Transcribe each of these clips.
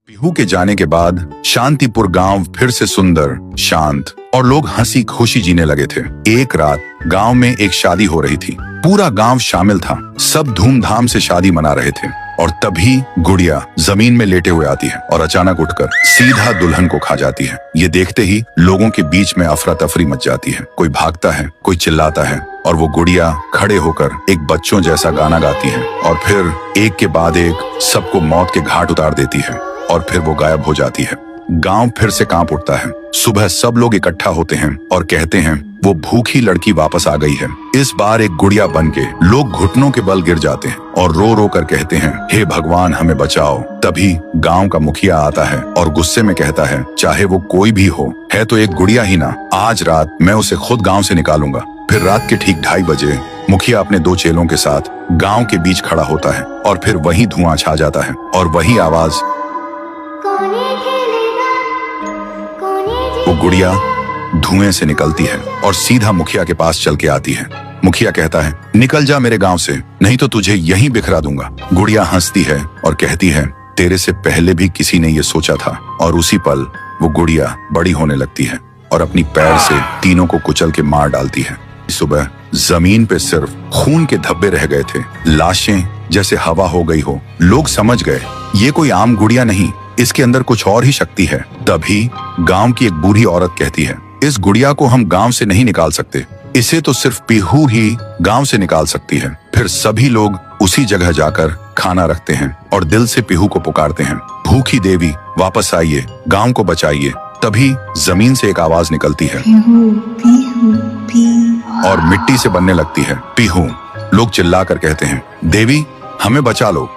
पीहू के जाने के बाद शांतिपुर गांव फिर से सुंदर, शांत और लोग हंसी खुशी जीने लगे थे। एक रात गांव में एक शादी हो रही थी। पूरा गांव शामिल था। सब धूमधाम से शादी मना रहे थे और तभी गुड़िया जमीन में लेटे हुए आती है और अचानक उठकर सीधा दुल्हन को खा जाती है। ये देखते ही लोगों के बीच में अफरा तफरी मच जाती है। कोई भागता है, कोई चिल्लाता है और वो गुड़िया खड़े होकर एक बच्चों जैसा गाना गाती है और फिर एक के बाद एक सबको मौत के घाट उतार देती है और फिर वो गायब हो जाती है। गांव फिर से कांप उठता है। सुबह सब लोग इकट्ठा होते हैं और कहते हैं वो भूखी लड़की वापस आ गई है। इस बार एक गुड़िया बनके लोग घुटनों के बल गिर जाते हैं और रो रो कर कहते हैं, हे भगवान हमें बचाओ। तभी गांव का मुखिया आता है और गुस्से में कहता है, चाहे वो कोई भी हो, है तो एक गुड़िया ही ना, आज रात मैं उसे खुद गांव से निकालूंगा। फिर रात के ठीक 2:30 बजे मुखिया अपने 2 चेलों के साथ गांव के बीच खड़ा होता है और फिर वही धुआं छा जाता है और वही आवाज, वो गुड़िया धुएं से निकलती है और सीधा मुखिया के पास चल के आती है। मुखिया कहता है, निकल जा मेरे गांव से, नहीं तो तुझे यहीं बिखरा दूंगा। गुड़िया हंसती है और कहती है, तेरे से पहले भी किसी ने ये सोचा था। और उसी पल वो गुड़िया बड़ी होने लगती है और अपनी पैर से तीनों को कुचल के मार डालती है। सुबह जमीन पे सिर्फ खून के धब्बे रह गए थे, लाशें जैसे हवा हो गई हो। लोग समझ गए ये कोई आम गुड़िया नहीं, इसके अंदर कुछ और ही शक्ति है। तभी गांव की एक बूढ़ी औरत कहती है, इस गुड़िया को हम गांव से नहीं निकाल सकते, इसे तो सिर्फ पीहू ही गांव से निकाल सकती है। फिर सभी लोग उसी जगह जाकर खाना रखते हैं और दिल से पीहू को पुकारते हैं, भूखी देवी वापस आइए, गांव को बचाइए। तभी जमीन से एक आवाज निकलती है पीहू, पीहू, पीहू। और मिट्टी से बनने लगती है पीहू। लोग चिल्लाकर कहते हैं, देवी हमें बचा लो।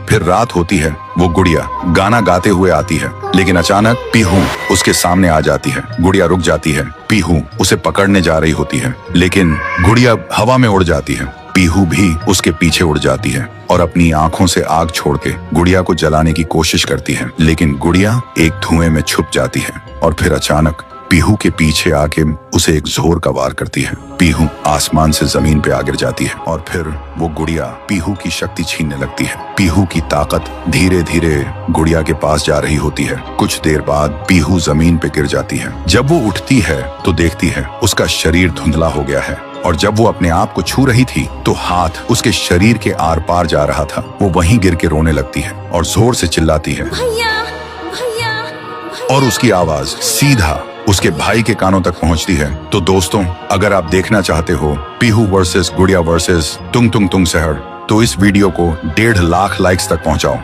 फिर रात होती है। वो गुड़िया गाना गाते हुए आती है, लेकिन अचानक पीहू उसके सामने आ जाती है। गुड़िया रुक जाती है। पीहू उसे पकड़ने जा रही होती है, लेकिन गुड़िया हवा में उड़ जाती है। पीहू भी उसके पीछे उड़ जाती है और अपनी आंखों से आग छोड़ के गुड़िया को जलाने की कोशिश करती है, लेकिन गुड़िया एक धुएं में छुप जाती है और फिर अचानक पीहू के पीछे आके उसे एक जोर का वार करती है। पीहू आसमान से जमीन पे आ गिर जाती है और फिर वो गुड़िया पीहू की शक्ति छीनने लगती है। पीहू की ताकत धीरे धीरे गुड़िया के पास जा रही होती है। कुछ देर बाद पीहू जमीन पे गिर जाती है। जब वो उठती है तो देखती है उसका शरीर धुंधला हो गया है और जब वो अपने आप को छू रही थी तो हाथ उसके शरीर के आर पार जा रहा था। वो वहीं गिर के रोने लगती है और जोर से चिल्लाती है, भैया, भैया। और उसकी आवाज सीधा उसके भाई के कानों तक पहुंचती है। तो दोस्तों, अगर आप देखना चाहते हो पीहू वर्सेस गुड़िया वर्सेस तुंग तुंग तुंग सहर, तो इस वीडियो को 1.5 लाख लाइक्स तक पहुंचाओ।